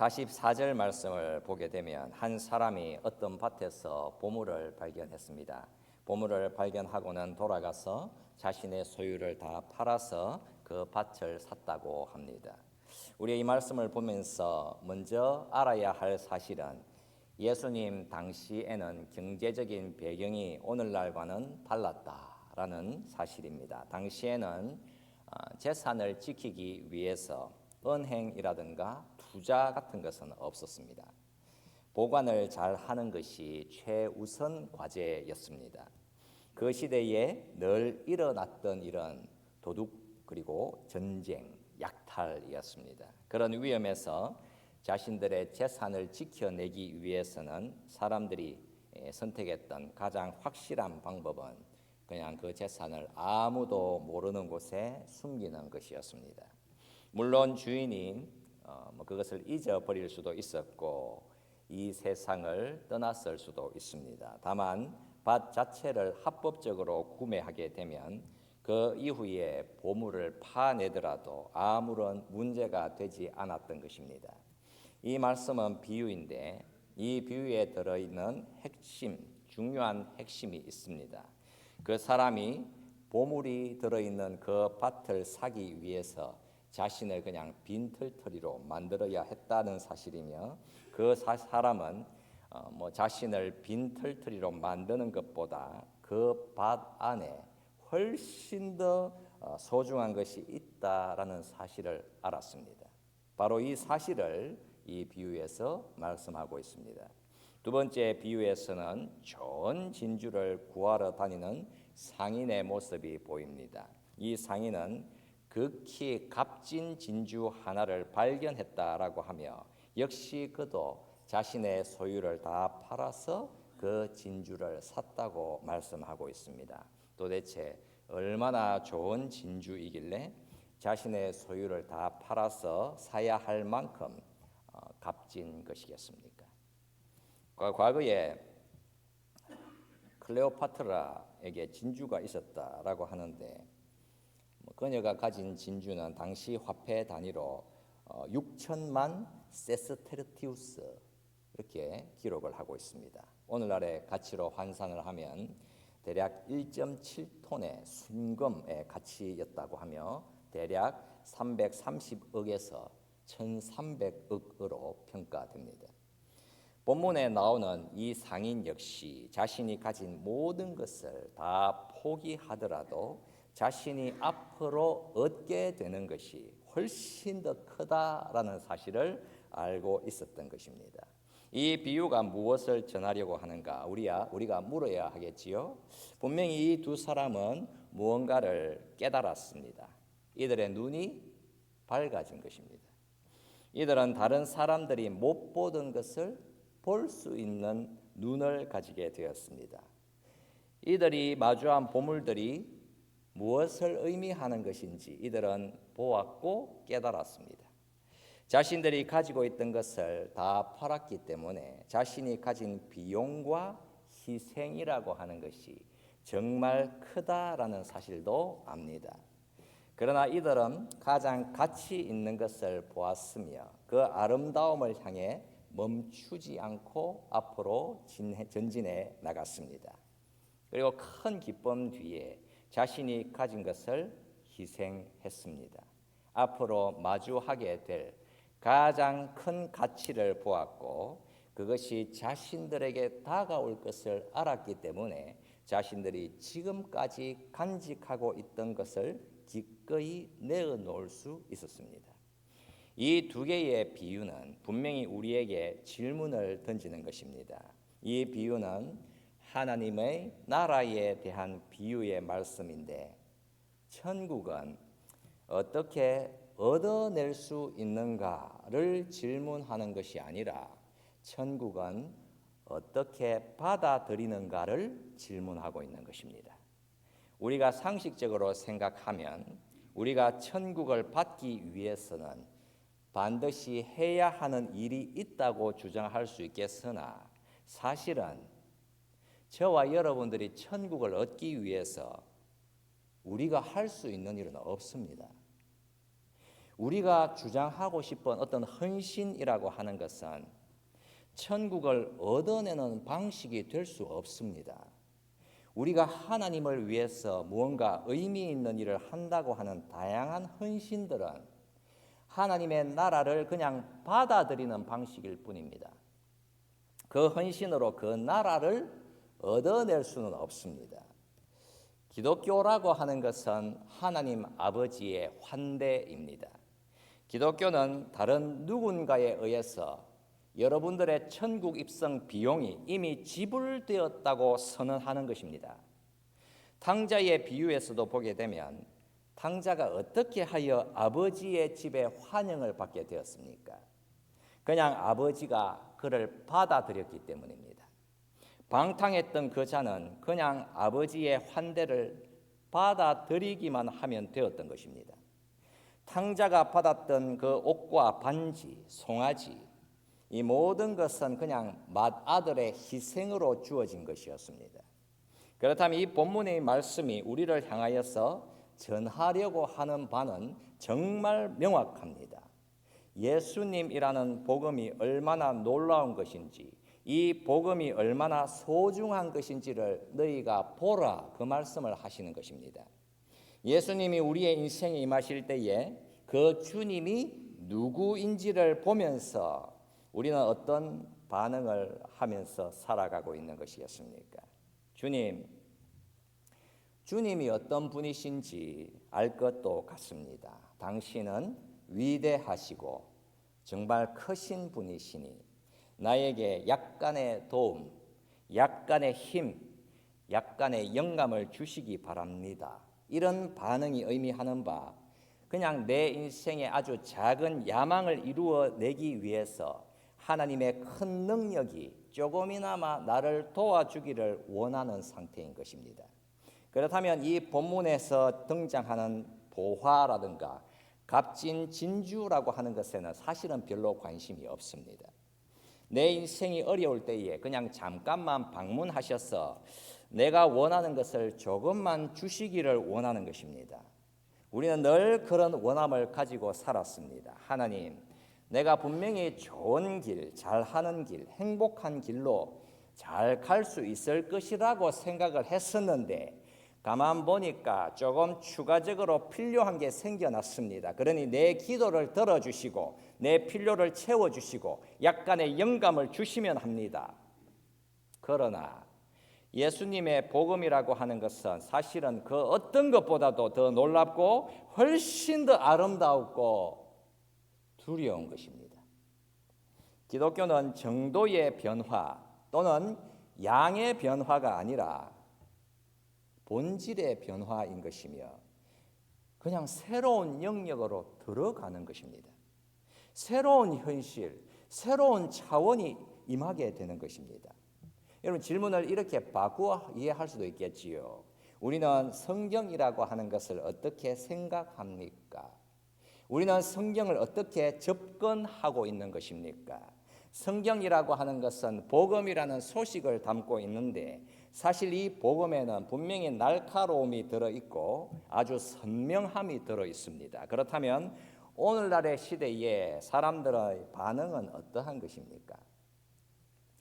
44절 말씀을 보게 되면 한 사람이 어떤 밭에서 보물을 발견했습니다. 보물을 발견하고는 돌아가서 자신의 소유를 다 팔아서 그 밭을 샀다고 합니다. 우리 이 말씀을 보면서 먼저 알아야 할 사실은 예수님 당시에는 경제적인 배경이 오늘날과는 달랐다라는 사실입니다. 당시에는 재산을 지키기 위해서 은행이라든가 투자 같은 것은 없었습니다. 보관을 잘 하는 것이 최우선 과제였습니다. 그 시대에 늘 일어났던 일은 도둑 그리고 전쟁, 약탈이었습니다. 그런 위험에서 자신들의 재산을 지켜내기 위해서는 사람들이 선택했던 가장 확실한 방법은 그냥 그 재산을 아무도 모르는 곳에 숨기는 것이었습니다. 물론 주인이 그것을 잊어버릴 수도 있었고 이 세상을 떠났을 수도 있습니다. 다만 밭 자체를 합법적으로 구매하게 되면 그 이후에 보물을 파내더라도 아무런 문제가 되지 않았던 것입니다. 이 말씀은 비유인데 이 비유에 들어있는 중요한 핵심이 있습니다. 그 사람이 보물이 들어있는 그 밭을 사기 위해서 자신을 그냥 빈털터리로 만들어야 했다는 사실이며 그 사람은 자신을 빈털터리로 만드는 것보다 그 밭 안에 훨씬 더 소중한 것이 있다라는 사실을 알았습니다. 바로 이 사실을 이 비유에서 말씀하고 있습니다. 두 번째 비유에서는 좋은 진주를 구하러 다니는 상인의 모습이 보입니다. 이 상인은 극히 값진 진주 하나를 발견했다라고 하며 역시 그도 자신의 소유를 다 팔아서 그 진주를 샀다고 말씀하고 있습니다. 도대체 얼마나 좋은 진주이길래 자신의 소유를 다 팔아서 사야 할 만큼 값진 것이겠습니까? 과거에 클레오파트라에게 진주가 있었다라고 하는데 그녀가 가진 진주는 당시 화폐 단위로 6천만 세스테르티우스 이렇게 기록을 하고 있습니다. 오늘날의 가치로 환산을 하면 대략 1.7톤의 순금의 가치였다고 하며 대략 330억에서 1,300억으로 평가됩니다. 본문에 나오는 이 상인 역시 자신이 가진 모든 것을 다 포기하더라도 자신이 앞으로 얻게 되는 것이 훨씬 더 크다라는 사실을 알고 있었던 것입니다. 이 비유가 무엇을 전하려고 하는가 우리가 물어야 하겠지요. 분명히 이 두 사람은 무언가를 깨달았습니다. 이들의 눈이 밝아진 것입니다. 이들은 다른 사람들이 못 보던 것을 볼 수 있는 눈을 가지게 되었습니다. 이들이 마주한 보물들이 무엇을 의미하는 것인지 이들은 보았고 깨달았습니다. 자신들이 가지고 있던 것을 다 팔았기 때문에 자신이 가진 비용과 희생이라고 하는 것이 정말 크다라는 사실도 압니다. 그러나 이들은 가장 가치 있는 것을 보았으며 그 아름다움을 향해 멈추지 않고 앞으로 전진해 나갔습니다. 그리고 큰 기쁨 뒤에 자신이 가진 것을 희생했습니다. 앞으로 마주하게 될 가장 큰 가치를 보았고 그것이 자신들에게 다가올 것을 알았기 때문에 자신들이 지금까지 간직하고 있던 것을 기꺼이 내어놓을 수 있었습니다. 이 두 개의 비유는 분명히 우리에게 질문을 던지는 것입니다. 이 비유는 하나님의 나라에 대한 비유의 말씀인데 천국은 어떻게 얻어낼 수 있는가를 질문하는 것이 아니라 천국은 어떻게 받아들이는가를 질문하고 있는 것입니다. 우리가 상식적으로 생각하면 우리가 천국을 받기 위해서는 반드시 해야 하는 일이 있다고 주장할 수 있겠으나 사실은 저와 여러분들이 천국을 얻기 위해서 우리가 할 수 있는 일은 없습니다. 우리가 주장하고 싶은 어떤 헌신이라고 하는 것은 천국을 얻어내는 방식이 될 수 없습니다. 우리가 하나님을 위해서 무언가 의미 있는 일을 한다고 하는 다양한 헌신들은 하나님의 나라를 그냥 받아들이는 방식일 뿐입니다. 그 헌신으로 그 나라를 얻어낼 수는 없습니다. 기독교라고 하는 것은 하나님 아버지의 환대입니다. 기독교는 다른 누군가에 의해서 여러분들의 천국 입성 비용이 이미 지불되었다고 선언하는 것입니다. 탕자의 비유에서도 보게 되면 탕자가 어떻게 하여 아버지의 집에 환영을 받게 되었습니까? 그냥 아버지가 그를 받아들였기 때문입니다. 방탕했던 그 자는 그냥 아버지의 환대를 받아들이기만 하면 되었던 것입니다. 탕자가 받았던 그 옷과 반지, 송아지, 이 모든 것은 그냥 맏아들의 희생으로 주어진 것이었습니다. 그렇다면 이 본문의 말씀이 우리를 향하여서 전하려고 하는 바는 정말 명확합니다. 예수님이라는 복음이 얼마나 놀라운 것인지, 이 복음이 얼마나 소중한 것인지를 너희가 보라, 그 말씀을 하시는 것입니다. 예수님이 우리의 인생에 임하실 때에 그 주님이 누구인지를 보면서 우리는 어떤 반응을 하면서 살아가고 있는 것이겠습니까? 주님이 어떤 분이신지 알 것도 같습니다. 당신은 위대하시고 정말 크신 분이시니 나에게 약간의 도움, 약간의 힘, 약간의 영감을 주시기 바랍니다. 이런 반응이 의미하는 바, 그냥 내 인생에 아주 작은 야망을 이루어내기 위해서 하나님의 큰 능력이 조금이나마 나를 도와주기를 원하는 상태인 것입니다. 그렇다면 이 본문에서 등장하는 보화라든가 값진 진주라고 하는 것에는 사실은 별로 관심이 없습니다. 내 인생이 어려울 때에 그냥 잠깐만 방문하셔서 내가 원하는 것을 조금만 주시기를 원하는 것입니다. 우리는 늘 그런 원함을 가지고 살았습니다. 하나님, 내가 분명히 좋은 길, 잘하는 길, 행복한 길로 잘 갈 수 있을 것이라고 생각을 했었는데 가만 보니까 조금 추가적으로 필요한 게 생겨났습니다. 그러니 내 기도를 들어주시고 내 필요를 채워주시고 약간의 영감을 주시면 합니다. 그러나 예수님의 복음이라고 하는 것은 사실은 그 어떤 것보다도 더 놀랍고 훨씬 더 아름다웠고 두려운 것입니다. 기독교는 정도의 변화 또는 양의 변화가 아니라 본질의 변화인 것이며 그냥 새로운 영역으로 들어가는 것입니다. 새로운 현실, 새로운 차원이 임하게 되는 것입니다. 여러분, 질문을 이렇게 바꾸어 이해할 수도 있겠지요. 우리는 성경이라고 하는 것을 어떻게 생각합니까? 우리는 성경을 어떻게 접근하고 있는 것입니까? 성경이라고 하는 것은 복음이라는 소식을 담고 있는데 사실 이 복음에는 분명히 날카로움이 들어있고 아주 선명함이 들어있습니다. 그렇다면 오늘날의 시대에 사람들의 반응은 어떠한 것입니까?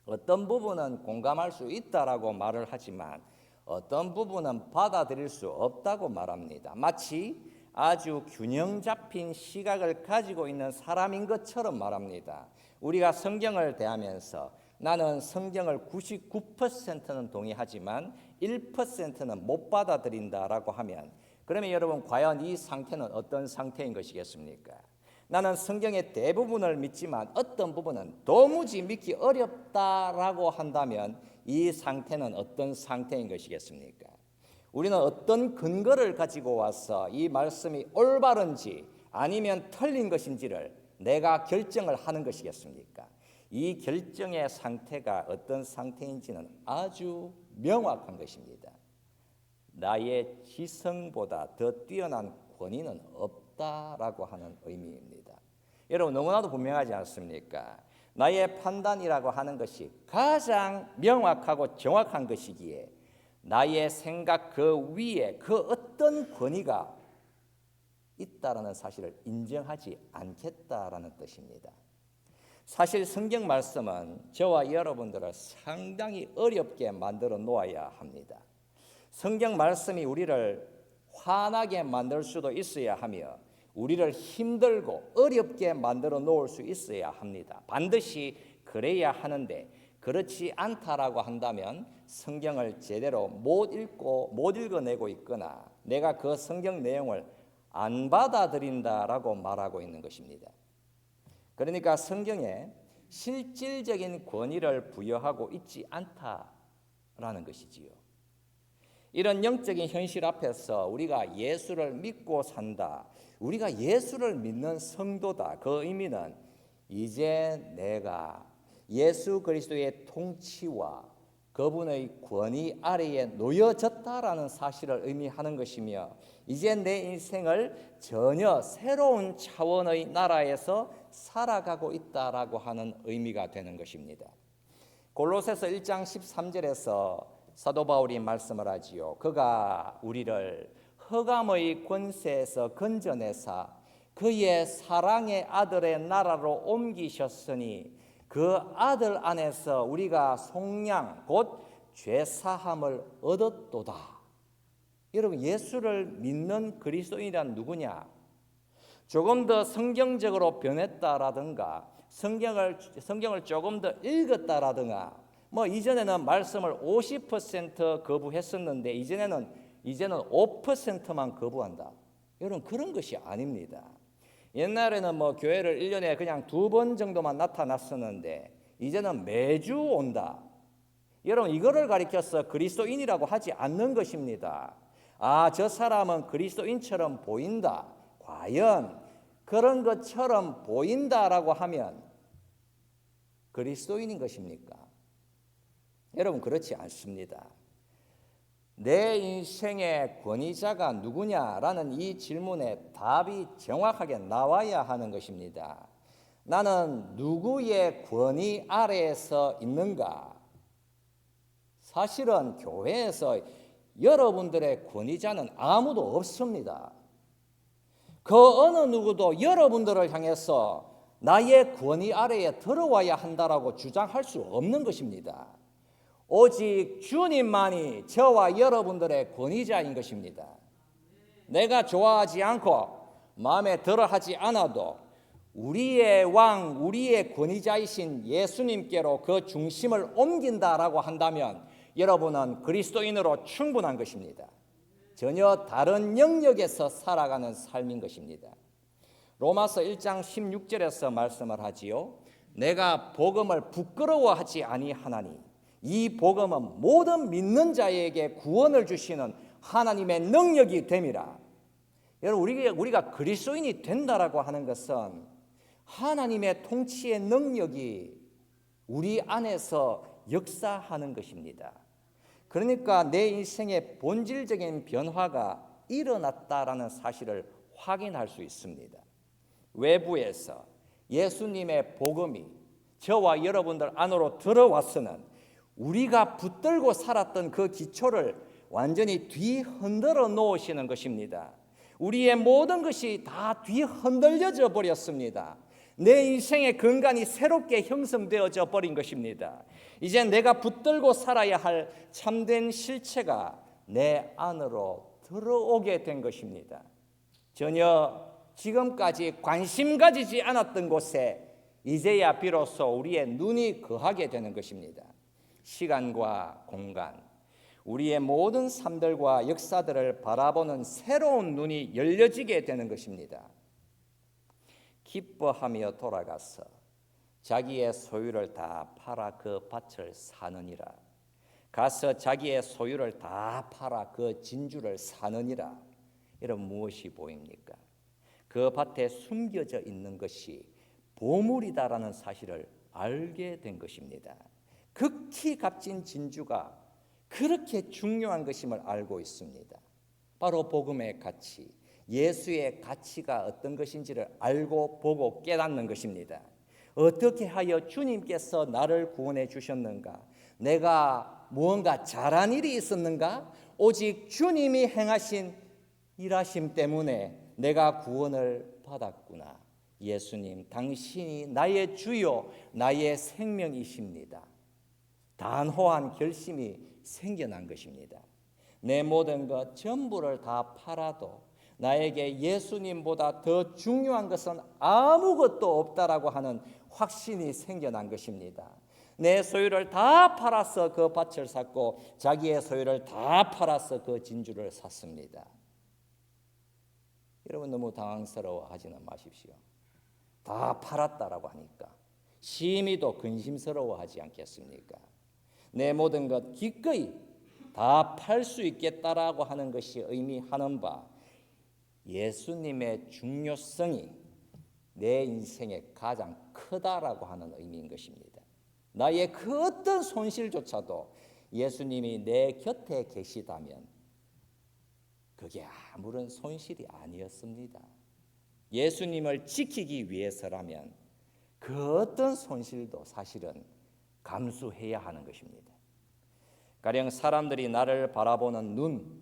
어떤 부분은 공감할 수 있다라고 말을 하지만 어떤 부분은 받아들일 수 없다고 말합니다. 마치 아주 균형 잡힌 시각을 가지고 있는 사람인 것처럼 말합니다. 우리가 성경을 대하면서 나는 성경을 99%는 동의하지만 1%는 못 받아들인다라고 하면 그러면 여러분 과연 이 상태는 어떤 상태인 것이겠습니까? 나는 성경의 대부분을 믿지만 어떤 부분은 도무지 믿기 어렵다라고 한다면 이 상태는 어떤 상태인 것이겠습니까? 우리는 어떤 근거를 가지고 와서 이 말씀이 올바른지 아니면 틀린 것인지를 내가 결정을 하는 것이겠습니까? 이 결정의 상태가 어떤 상태인지는 아주 명확한 것입니다. 나의 지성보다 더 뛰어난 권위는 없다라고 하는 의미입니다. 여러분 너무나도 분명하지 않습니까? 나의 판단이라고 하는 것이 가장 명확하고 정확한 것이기에 나의 생각 그 위에 그 어떤 권위가 있다라는 사실을 인정하지 않겠다라는 뜻입니다. 사실 성경 말씀은 저와 여러분들을 상당히 어렵게 만들어 놓아야 합니다. 성경 말씀이 우리를 화나게 만들 수도 있어야 하며 우리를 힘들고 어렵게 만들어 놓을 수 있어야 합니다. 반드시 그래야 하는데 그렇지 않다라고 한다면 성경을 제대로 못 읽어내고 있거나 내가 그 성경 내용을 안 받아들인다라고 말하고 있는 것입니다. 그러니까 성경에 실질적인 권위를 부여하고 있지 않다라는 것이지요. 이런 영적인 현실 앞에서 우리가 예수를 믿고 산다, 우리가 예수를 믿는 성도다, 그 의미는 이제 내가 예수 그리스도의 통치와 그분의 권위 아래에 놓여졌다라는 사실을 의미하는 것이며 이제 내 인생을 전혀 새로운 차원의 나라에서 살아가고 있다라고 하는 의미가 되는 것입니다. 골로새서 1장 13절에서 사도 바울이 말씀을 하지요. 그가 우리를 흑암의 권세에서 건져내사 그의 사랑의 아들의 나라로 옮기셨으니 그 아들 안에서 우리가 속량 곧 죄사함을 얻었도다. 여러분, 예수를 믿는 그리스도인이란 누구냐? 조금 더 성경적으로 변했다라든가 성경을 조금 더 읽었다라든가 이전에는 말씀을 50% 거부했었는데 이제는 5%만 거부한다. 여러분, 그런 것이 아닙니다. 옛날에는 교회를 1년에 그냥 2번 정도만 나타났었는데 이제는 매주 온다. 여러분, 이거를 가리켜서 그리스도인이라고 하지 않는 것입니다. 저 사람은 그리스도인처럼 보인다. 과연 그런 것처럼 보인다라고 하면 그리스도인인 것입니까? 여러분, 그렇지 않습니다. 내 인생의 권위자가 누구냐라는 이 질문에 답이 정확하게 나와야 하는 것입니다. 나는 누구의 권위 아래에서 있는가? 사실은 교회에서 여러분들의 권위자는 아무도 없습니다. 그 어느 누구도 여러분들을 향해서 나의 권위 아래에 들어와야 한다라고 주장할 수 없는 것입니다. 오직 주님만이 저와 여러분들의 권위자인 것입니다. 내가 좋아하지 않고 마음에 들어 하지 않아도 우리의 왕, 우리의 권위자이신 예수님께로 그 중심을 옮긴다라고 한다면 여러분은 그리스도인으로 충분한 것입니다. 전혀 다른 영역에서 살아가는 삶인 것입니다. 로마서 1장 16절에서 말씀을 하지요. 내가 복음을 부끄러워하지 아니하나니 이 복음은 모든 믿는 자에게 구원을 주시는 하나님의 능력이 됨이라. 여러분, 우리가 그리스도인이 된다라고 하는 것은 하나님의 통치의 능력이 우리 안에서 역사하는 것입니다. 그러니까 내 인생의 본질적인 변화가 일어났다라는 사실을 확인할 수 있습니다. 외부에서 예수님의 복음이 저와 여러분들 안으로 들어왔으는 우리가 붙들고 살았던 그 기초를 완전히 뒤흔들어 놓으시는 것입니다. 우리의 모든 것이 다 뒤흔들려져 버렸습니다. 내 인생의 근간이 새롭게 형성되어져 버린 것입니다. 이제 내가 붙들고 살아야 할 참된 실체가 내 안으로 들어오게 된 것입니다. 전혀 지금까지 관심 가지지 않았던 곳에 이제야 비로소 우리의 눈이 거하게 되는 것입니다. 시간과 공간, 우리의 모든 삶들과 역사들을 바라보는 새로운 눈이 열려지게 되는 것입니다. 기뻐하며 돌아가서 자기의 소유를 다 팔아 그 밭을 사느니라. 가서 자기의 소유를 다 팔아 그 진주를 사느니라. 여러분, 무엇이 보입니까? 그 밭에 숨겨져 있는 것이 보물이다라는 사실을 알게 된 것입니다. 극히 값진 진주가 그렇게 중요한 것임을 알고 있습니다. 바로 복음의 가치, 예수의 가치가 어떤 것인지를 알고 보고 깨닫는 것입니다. 어떻게 하여 주님께서 나를 구원해 주셨는가? 내가 무언가 잘한 일이 있었는가? 오직 주님이 행하신 일하심 때문에 내가 구원을 받았구나. 예수님, 당신이 나의 주요, 나의 생명이십니다. 단호한 결심이 생겨난 것입니다. 내 모든 것 전부를 다 팔아도 나에게 예수님보다 더 중요한 것은 아무것도 없다라고 하는 확신이 생겨난 것입니다. 내 소유를 다 팔아서 그 밭을 샀고 자기의 소유를 다 팔아서 그 진주를 샀습니다. 여러분 너무 당황스러워하지는 마십시오. 다 팔았다라고 하니까 심히도 근심스러워하지 않겠습니까? 내 모든 것 기꺼이 다 팔 수 있겠다라고 하는 것이 의미하는 바 예수님의 중요성이 내 인생의 가장 크다라고 하는 의미인 것입니다. 나의 그 어떤 손실조차도 예수님이 내 곁에 계시다면 그게 아무런 손실이 아니었습니다. 예수님을 지키기 위해서라면 그 어떤 손실도 사실은 감수해야 하는 것입니다. 가령 사람들이 나를 바라보는 눈,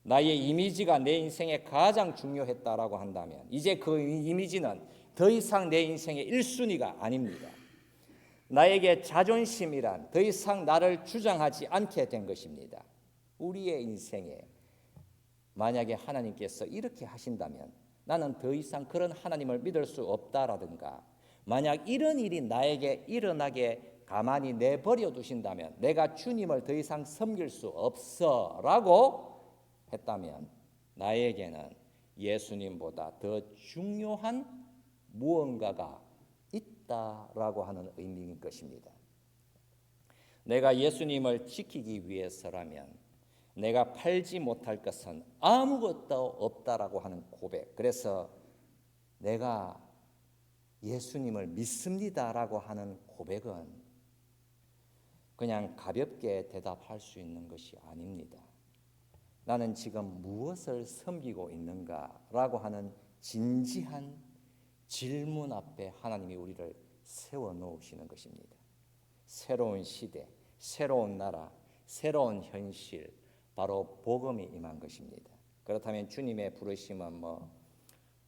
나의 이미지가 내 인생에 가장 중요했다라고 한다면 이제 그 이미지는 더 이상 내 인생의 1순위가 아닙니다. 나에게 자존심이란 더 이상 나를 주장하지 않게 된 것입니다. 우리의 인생에 만약에 하나님께서 이렇게 하신다면 나는 더 이상 그런 하나님을 믿을 수 없다라든가 만약 이런 일이 나에게 일어나게 가만히 내버려 두신다면 내가 주님을 더 이상 섬길 수 없어라고 했다면 나에게는 예수님보다 더 중요한 무언가가 있다라고 하는 의미인 것입니다. 내가 예수님을 지키기 위해서라면 내가 팔지 못할 것은 아무것도 없다라고 하는 고백. 그래서 내가 예수님을 믿습니다라고 하는 고백은 그냥 가볍게 대답할 수 있는 것이 아닙니다. 나는 지금 무엇을 섬기고 있는가라고 하는 진지한 질문 앞에 하나님이 우리를 세워놓으시는 것입니다. 새로운 시대, 새로운 나라, 새로운 현실, 바로 복음이 임한 것입니다. 그렇다면 주님의 부르심은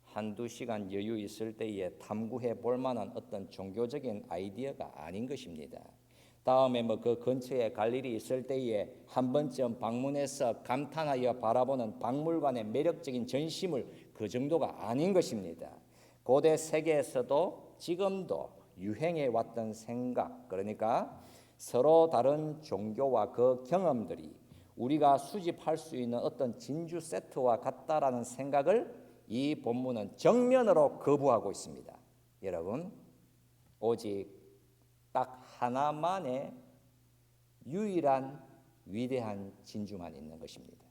한두 시간 여유 있을 때에 탐구해 볼 만한 어떤 종교적인 아이디어가 아닌 것입니다. 다음에 그 근처에 갈 일이 있을 때에 한 번쯤 방문해서 감탄하여 바라보는 박물관의 매력적인 전시물 그 정도가 아닌 것입니다. 고대 세계에서도 지금도 유행해 왔던 생각, 그러니까 서로 다른 종교와 그 경험들이 우리가 수집할 수 있는 어떤 진주 세트와 같다라는 생각을 이 본문은 정면으로 거부하고 있습니다. 여러분, 오직 딱 하나만의 유일한 위대한 진주만 있는 것입니다.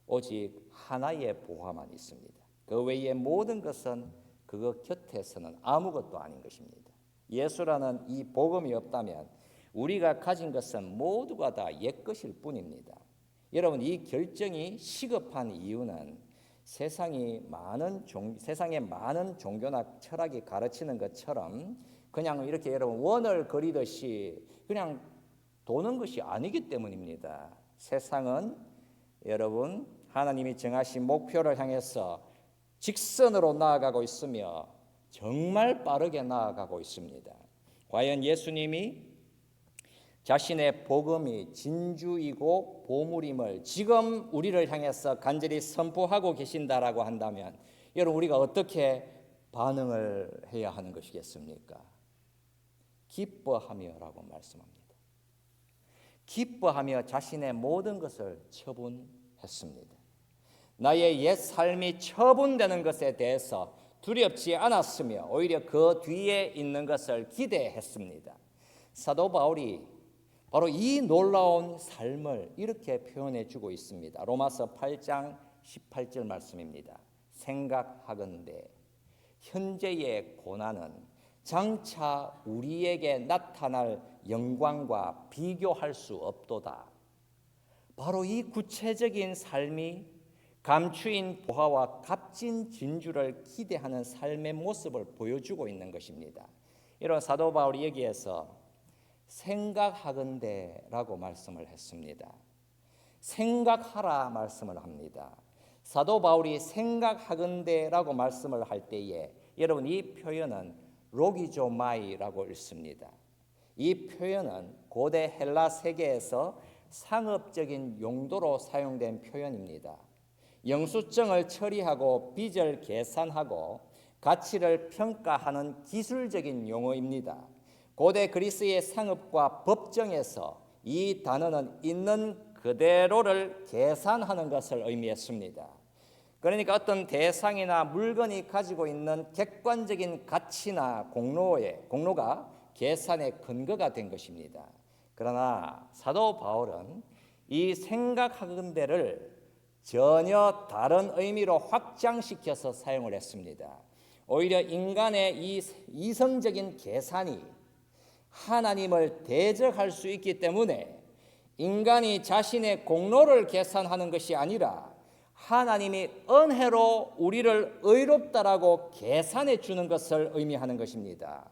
오직 하나의 보화만 있습니다. 그 외의 모든 것은 그거 곁에서는 아무것도 아닌 것입니다. 예수라는 이 복음이 없다면 우리가 가진 것은 모두가 다 옛것일 뿐입니다. 여러분, 이 결정이 시급한 이유는 세상에 많은 종교나 철학이 가르치는 것처럼 그냥 이렇게 여러분 원을 그리듯이 그냥 도는 것이 아니기 때문입니다. 세상은 여러분 하나님이 정하신 목표를 향해서 직선으로 나아가고 있으며 정말 빠르게 나아가고 있습니다. 과연 예수님이 자신의 복음이 진주이고 보물임을 지금 우리를 향해서 간절히 선포하고 계신다라고 한다면 여러분 우리가 어떻게 반응을 해야 하는 것이겠습니까? 기뻐하며라고 말씀합니다. 기뻐하며 자신의 모든 것을 처분했습니다. 나의 옛 삶이 처분되는 것에 대해서 두렵지 않았으며 오히려 그 뒤에 있는 것을 기대했습니다. 사도 바울이 바로 이 놀라운 삶을 이렇게 표현해 주고 있습니다. 로마서 8장 18절 말씀입니다. 생각하건대 현재의 고난은 장차 우리에게 나타날 영광과 비교할 수 없도다. 바로 이 구체적인 삶이 감추인 보화와 값진 진주를 기대하는 삶의 모습을 보여주고 있는 것입니다. 이런 사도 바울이 여기에서 생각하건대라고 말씀을 했습니다. 생각하라 말씀을 합니다. 사도 바울이 생각하건대라고 말씀을 할 때에 여러분 이 표현은 로기조마이라고 읽습니다. 이 표현은 고대 헬라 세계에서 상업적인 용도로 사용된 표현입니다. 영수증을 처리하고 빚을 계산하고 가치를 평가하는 기술적인 용어입니다. 고대 그리스의 상업과 법정에서 이 단어는 있는 그대로를 계산하는 것을 의미했습니다. 그러니까 어떤 대상이나 물건이 가지고 있는 객관적인 가치나 공로가 계산의 근거가 된 것입니다. 그러나 사도 바울은 이 생각하건대를 전혀 다른 의미로 확장시켜서 사용을 했습니다. 오히려 인간의 이 이성적인 계산이 하나님을 대적할 수 있기 때문에 인간이 자신의 공로를 계산하는 것이 아니라 하나님이 은혜로 우리를 의롭다라고 계산해 주는 것을 의미하는 것입니다.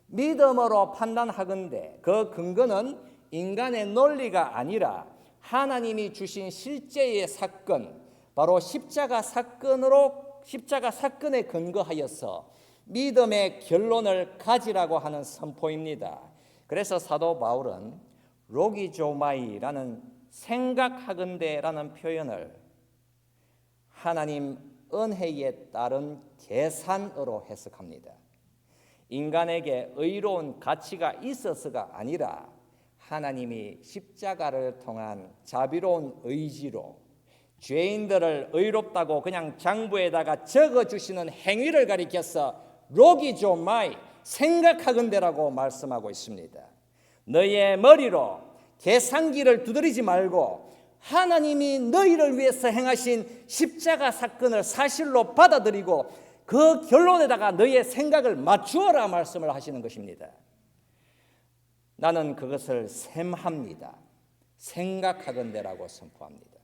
믿음으로 판단하건대 그 근거는 인간의 논리가 아니라 하나님이 주신 실제의 사건, 바로 십자가 사건에 근거하여서 믿음의 결론을 가지라고 하는 선포입니다. 그래서 사도 바울은 로기조마이라는 생각하건대라는 표현을 하나님 은혜에 따른 계산으로 해석합니다. 인간에게 의로운 가치가 있어서가 아니라 하나님이 십자가를 통한 자비로운 의지로 죄인들을 의롭다고 그냥 장부에다가 적어주시는 행위를 가리켜서 로기조마이 생각하건대라고 말씀하고 있습니다. 너의 머리로 계산기를 두드리지 말고 하나님이 너희를 위해서 행하신 십자가 사건을 사실로 받아들이고 그 결론에다가 너의 생각을 맞추어라 말씀을 하시는 것입니다. 나는 그것을 셈합니다. 생각하건대라고 선포합니다.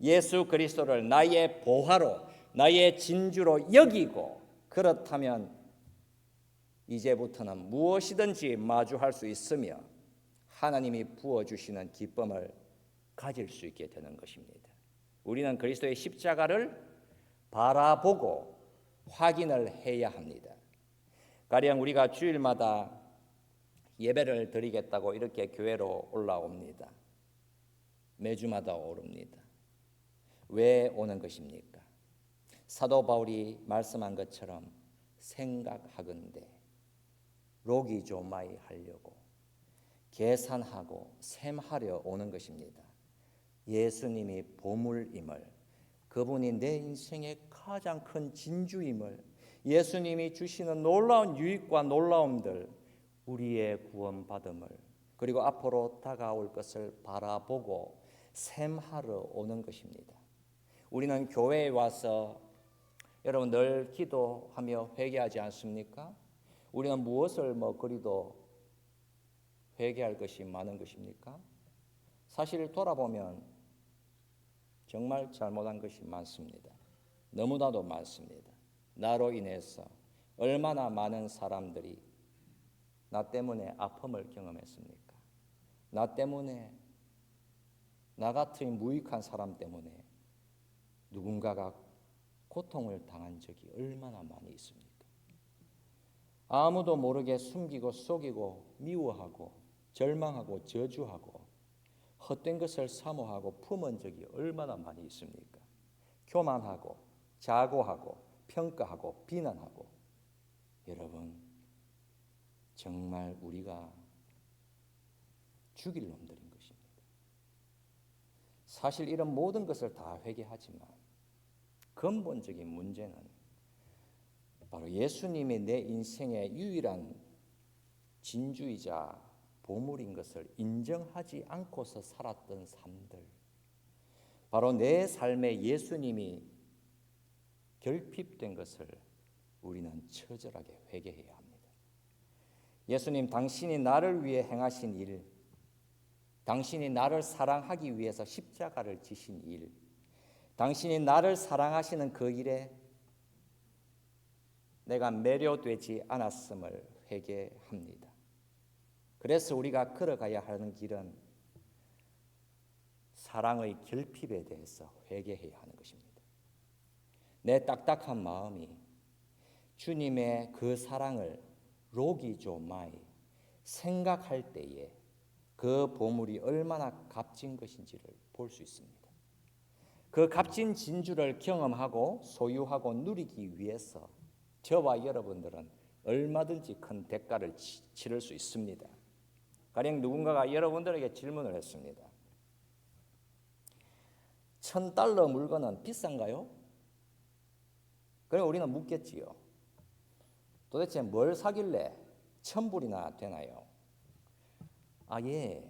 예수 그리스도를 나의 보화로 나의 진주로 여기고 그렇다면 이제부터는 무엇이든지 마주할 수 있으며 하나님이 부어주시는 기쁨을 가질 수 있게 되는 것입니다. 우리는 그리스도의 십자가를 바라보고 확인을 해야 합니다. 가령 우리가 주일마다 예배를 드리겠다고 이렇게 교회로 올라옵니다. 매주마다 오릅니다. 왜 오는 것입니까? 사도 바울이 말씀한 것처럼 생각하건대 로기조마이 하려고 계산하고 셈하려 오는 것입니다. 예수님이 보물임을, 그분이 내 인생의 가장 큰 진주임을, 예수님이 주시는 놀라운 유익과 놀라움들, 우리의 구원받음을, 그리고 앞으로 다가올 것을 바라보고 셈하러 오는 것입니다. 우리는 교회에 와서 여러분 늘 기도하며 회개하지 않습니까? 우리는 무엇을 그리도 회개할 것이 많은 것입니까? 사실 돌아보면 정말 잘못한 것이 많습니다. 너무나도 많습니다. 나로 인해서 얼마나 많은 사람들이 나 때문에 아픔을 경험했습니까? 나 때문에, 나 같은 무익한 사람 때문에 누군가가 고통을 당한 적이 얼마나 많이 있습니까? 아무도 모르게 숨기고 속이고 미워하고 절망하고 저주하고 헛된 것을 사모하고 품은 적이 얼마나 많이 있습니까? 교만하고 자고하고 평가하고 비난하고. 여러분, 정말 우리가 죽일 놈들인 것입니다. 사실 이런 모든 것을 다 회개하지만 근본적인 문제는 바로 예수님이 내 인생의 유일한 진주이자 보물인 것을 인정하지 않고서 살았던 삶들, 바로 내 삶에 예수님이 결핍된 것을 우리는 처절하게 회개해야 합니다. 예수님, 당신이 나를 위해 행하신 일, 당신이 나를 사랑하기 위해서 십자가를 지신 일, 당신이 나를 사랑하시는 그 일에 내가 매료되지 않았음을 회개합니다. 그래서 우리가 걸어가야 하는 길은 사랑의 결핍에 대해서 회개해야 하는 것입니다. 내 딱딱한 마음이 주님의 그 사랑을 로기조마이 생각할 때에 그 보물이 얼마나 값진 것인지를 볼 수 있습니다. 그 값진 진주를 경험하고 소유하고 누리기 위해서 저와 여러분들은 얼마든지 큰 대가를 치를 수 있습니다. 가령 누군가가 여러분들에게 질문을 했습니다. $1,000 물건은 비싼가요? 그럼 우리는 묻겠지요. 도대체 뭘 사길래 1,000불이나 되나요? 예,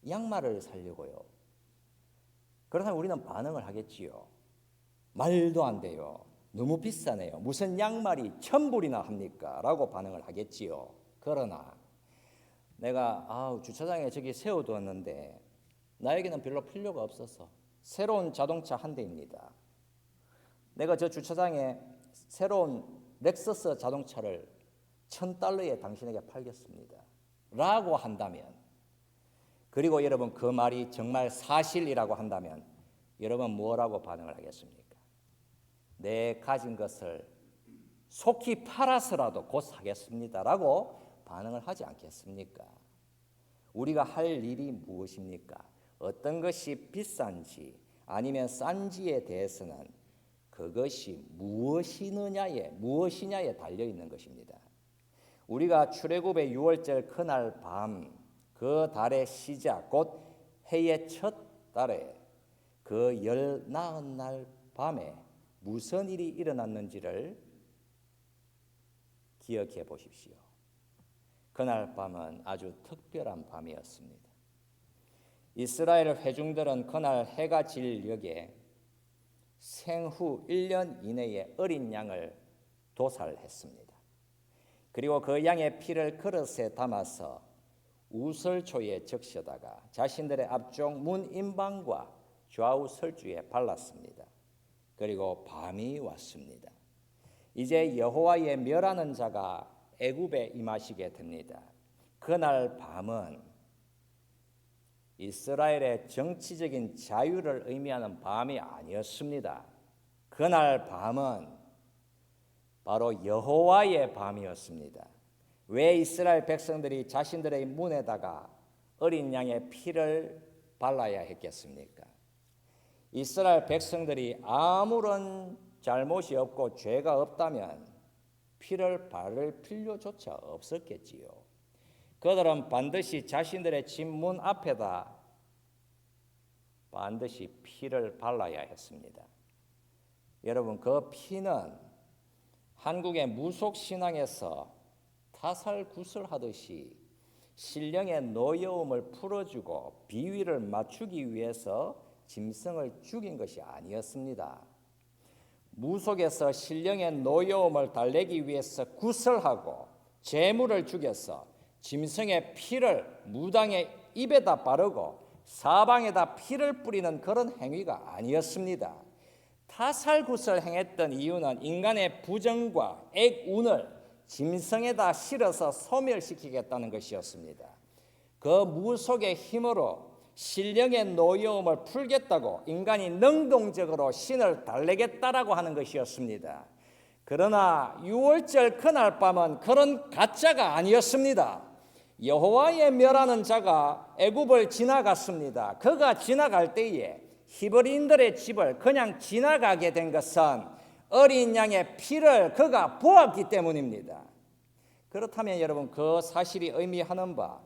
양말을 사려고요. 그렇다면 우리는 반응을 하겠지요. 말도 안 돼요. 너무 비싸네요. 무슨 양말이 1,000불이나 합니까? 라고 반응을 하겠지요. 그러나 내가 주차장에 저기 세워두었는데 나에게는 별로 필요가 없어서 새로운 자동차 한 대입니다. 내가 저 주차장에 새로운 렉서스 자동차를 $1,000에 당신에게 팔겠습니다. 라고 한다면, 그리고 여러분 그 말이 정말 사실이라고 한다면 여러분 뭐라고 반응을 하겠습니까? 내 가진 것을 속히 팔아서라도 곧 사겠습니다라고 반응을 하지 않겠습니까? 우리가 할 일이 무엇입니까? 어떤 것이 비싼지 아니면 싼지에 대해서는 그것이 무엇이냐에 달려 있는 것입니다. 우리가 출애굽의 6월절 그날 밤, 그 달의 시작, 곧 해의 첫 달에 그 열 나흔 날 밤에 무슨 일이 일어났는지를 기억해 보십시오. 그날 밤은 아주 특별한 밤이었습니다. 이스라엘 회중들은 그날 해가 질 역에 생후 1년 이내에 어린 양을 도살했습니다. 그리고 그 양의 피를 그릇에 담아서 우설초에 적셔다가 자신들의 앞쪽 문 임방과 좌우 설주에 발랐습니다. 그리고 밤이 왔습니다. 이제 여호와의 멸하는 자가 애굽에 임하시게 됩니다. 그날 밤은 이스라엘의 정치적인 자유를 의미하는 밤이 아니었습니다. 그날 밤은 바로 여호와의 밤이었습니다. 왜 이스라엘 백성들이 자신들의 문에다가 어린 양의 피를 발라야 했겠습니까? 이스라엘 백성들이 아무런 잘못이 없고 죄가 없다면 피를 바를 필요조차 없었겠지요. 그들은 반드시 자신들의 집 문 앞에다 반드시 피를 발라야 했습니다. 여러분, 그 피는 한국의 무속신앙에서 타살구슬하듯이 신령의 노여움을 풀어주고 비위를 맞추기 위해서 짐승을 죽인 것이 아니었습니다. 무속에서 신령의 노여움을 달래기 위해서 구슬하고 제물을 죽여서 짐승의 피를 무당의 입에다 바르고 사방에다 피를 뿌리는 그런 행위가 아니었습니다. 타살굿을 행했던 이유는 인간의 부정과 액운을 짐승에다 실어서 소멸시키겠다는 것이었습니다. 그 무속의 힘으로 신령의 노여움을 풀겠다고 인간이 능동적으로 신을 달래겠다라고 하는 것이었습니다. 그러나 6월절 그날 밤은 그런 가짜가 아니었습니다. 여호와의 멸하는 자가 애굽을 지나갔습니다. 그가 지나갈 때에 히브리인들의 집을 그냥 지나가게 된 것은 어린 양의 피를 그가 보았기 때문입니다. 그렇다면 여러분, 그 사실이 의미하는 바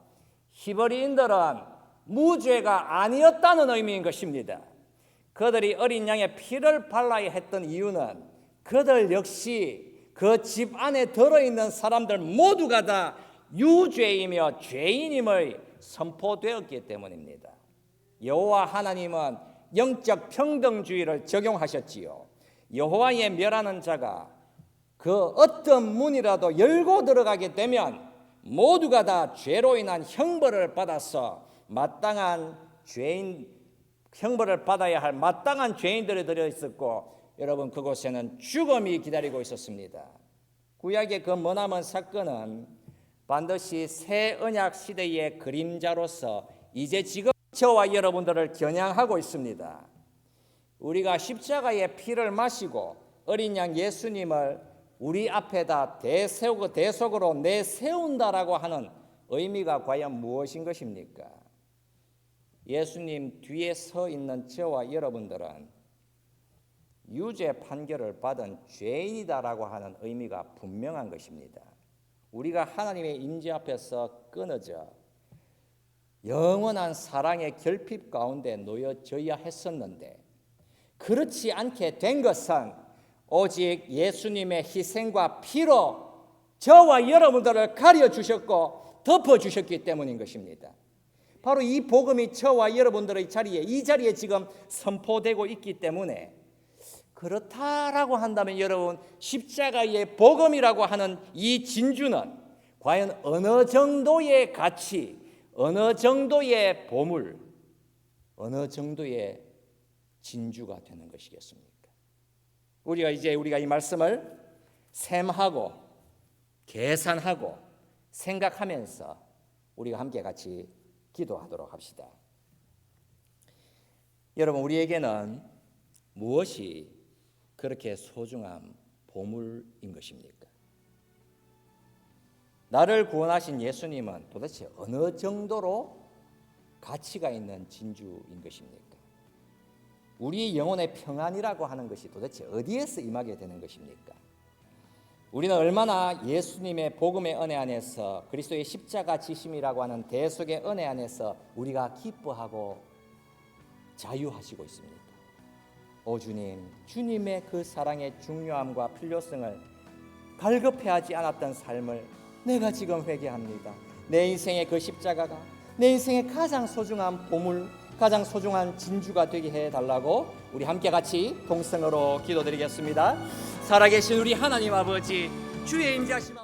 히브리인들은 무죄가 아니었다는 의미인 것입니다. 그들이 어린 양의 피를 발라야 했던 이유는 그들 역시 그 집 안에 들어있는 사람들 모두가 다 유죄이며 죄인임을 선포되었기 때문입니다. 여호와 하나님은 영적 평등주의를 적용하셨지요. 여호와의 멸하는 자가 그 어떤 문이라도 열고 들어가게 되면 모두가 다 죄로 인한 형벌을 받아서 마땅한 죄인, 형벌을 받아야 할 마땅한 죄인들이 들어있었고, 여러분 그곳에는 죽음이 기다리고 있었습니다. 구약의 그 머나먼 사건은 반드시 새 언약 시대의 그림자로서 이제 지금 저와 여러분들을 겨냥하고 있습니다. 우리가 십자가의 피를 마시고 어린 양 예수님을 우리 앞에다 대속으로 내세운다라고 하는 의미가 과연 무엇인 것입니까? 예수님 뒤에 서 있는 저와 여러분들은 유죄 판결을 받은 죄인이다라고 하는 의미가 분명한 것입니다. 우리가 하나님의 임재 앞에서 끊어져 영원한 사랑의 결핍 가운데 놓여져야 했었는데, 그렇지 않게 된 것은 오직 예수님의 희생과 피로 저와 여러분들을 가려주셨고 덮어주셨기 때문인 것입니다. 바로 이 복음이 저와 여러분들의 이 자리에 지금 선포되고 있기 때문에, 그렇다라고 한다면 여러분, 십자가의 복음이라고 하는 이 진주는 과연 어느 정도의 가치, 어느 정도의 보물, 어느 정도의 진주가 되는 것이겠습니까? 우리가 이 말씀을 셈하고 계산하고 생각하면서 우리가 함께 같이 기도하도록 합시다. 여러분, 우리에게는 무엇이 그렇게 소중한 보물인 것입니까? 나를 구원하신 예수님은 도대체 어느 정도로 가치가 있는 진주인 것입니까? 우리 영혼의 평안이라고 하는 것이 도대체 어디에서 임하게 되는 것입니까? 우리는 얼마나 예수님의 복음의 은혜 안에서, 그리스도의 십자가 지심이라고 하는 대속의 은혜 안에서 우리가 기뻐하고 자유하시고 있습니까? 오 주님, 주님의 그 사랑의 중요함과 필요성을 갈급해하지 않았던 삶을 내가 지금 회개합니다. 내 인생의 그 십자가가 내 인생의 가장 소중한 보물, 가장 소중한 진주가 되게 해달라고 우리 함께 같이 동성으로 기도드리겠습니다. 살아계신 우리 하나님 아버지, 주의 임재하심